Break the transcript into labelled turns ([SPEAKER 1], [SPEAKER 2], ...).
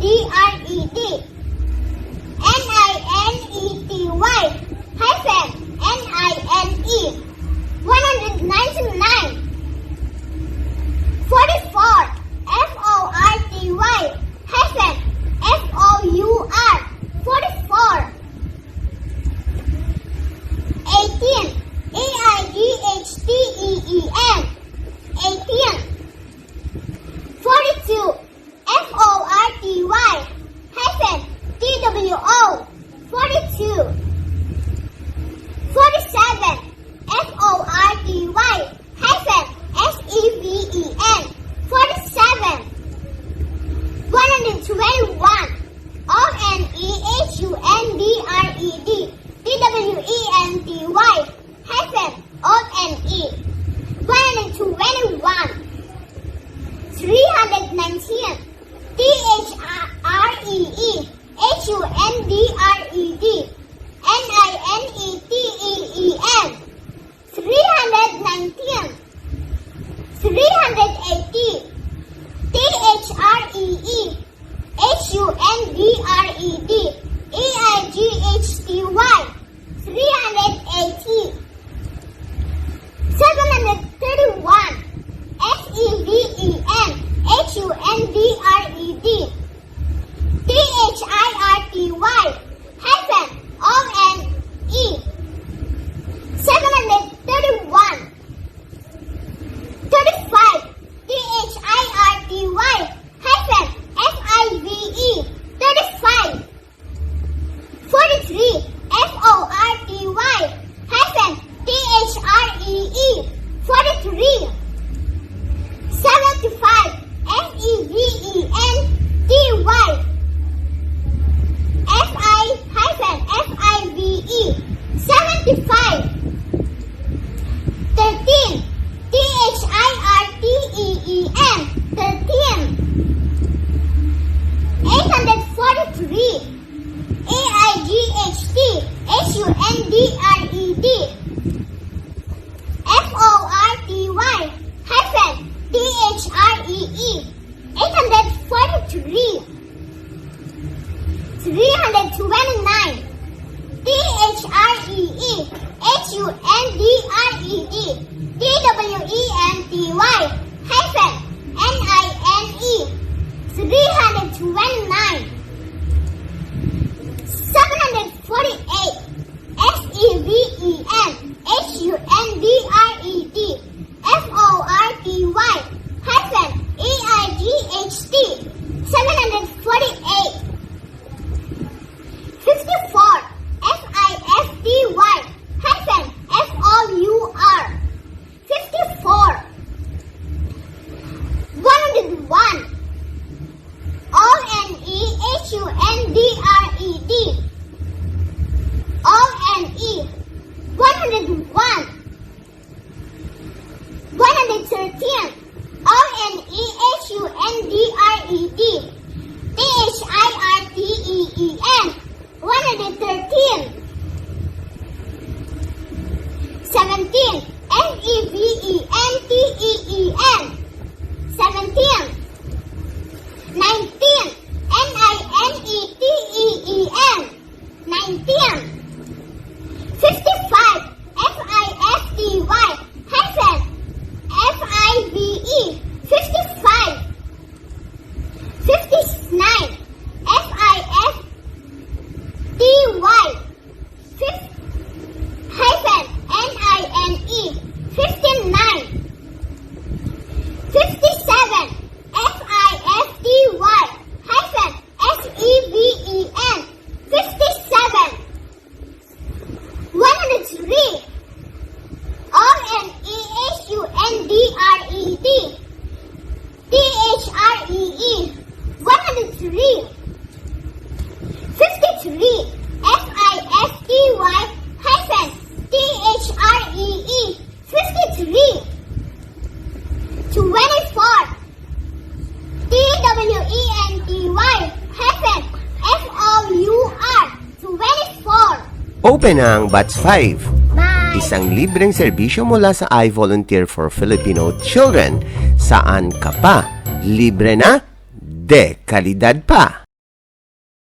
[SPEAKER 1] N-I-N-E-T-Y-N-I-N-E 199. 44. F-O-R-T-Y-F-O-U-R 44. 18. A-I-G-H-T-E-E-N 18. 42. F-O-R-T-Y-T-W-O 42. 47. F-O-R-T-Y-S-E-V-E-N 47. 121. O-N-E-H-U-N-D-R-E-D T-W-E-N-T-Y O-N-E 121. 319. T-H-R-E-E-H-U-N-D-R-E-D N-I-N-E-T-E-E-N 319. 380. T-H-R-E-E-H-U-N-D-R-E-D E-I-G-H-T-Y 380. 731. S-E-V-E-N-H-U-N-D-R-E-D T-H-I-R-T-Y O-N-E 731. 35. T-H-I-R-T-Y F-I-V-E 35. 43. F-O-R-T-Y T-H-R-E-E 43. 75. F-E-V-E-N-T-Y F-I-F-I-V-E 75. 13. T-H-I-R-T-E-E-N 13. 843. A-I-G-H-T-H-U-N-D-R-E-D F-O-R-T-Y T-H-R-E-E 843. 329. T-H-R-E-E-H-U-N-D-R-E-D T-W-E-N-T-Y N-I-N-E 329. 748. S-E-V-E-N-H-U-N-D-R-E-D F-O-R-T-Y E-I-G-H-T 748. 54. F-I-F-T-Y F-O-U-R 54. 101. O-N-E-H-U-N-D-R-E-D O-N-E 101. 113. O-N-E-H-U-N-D-R-E-D T-H-I-R-T-E-E-N 113. 17. F-E-V-E-N-T-E-E-N 17. 19. N-I-N-E-T-E-E-N 19. 55. F-I-F-T-Y hyphen F-I-V-E 55. 59. F-I-F-T-Y hyphen N-I-N-E 59. 57. F-I-F-T-Y hyphen S-E-V-E-N 57. 103. O-N-E-H-U-N-D-R-E-D T-H-R-E-E 103. 53. F-I-F-T-Y hyphen T-H-R-E-E 53. 24. T-W-E-N-T-Y hyphen F-O-U-R 24.
[SPEAKER 2] Open ang Batch 5.
[SPEAKER 1] Bye!
[SPEAKER 2] Isang libreng serbisyo mula sa I-Volunteer for Filipino Children. Saan ka pa? Libre na? De kalidad pa!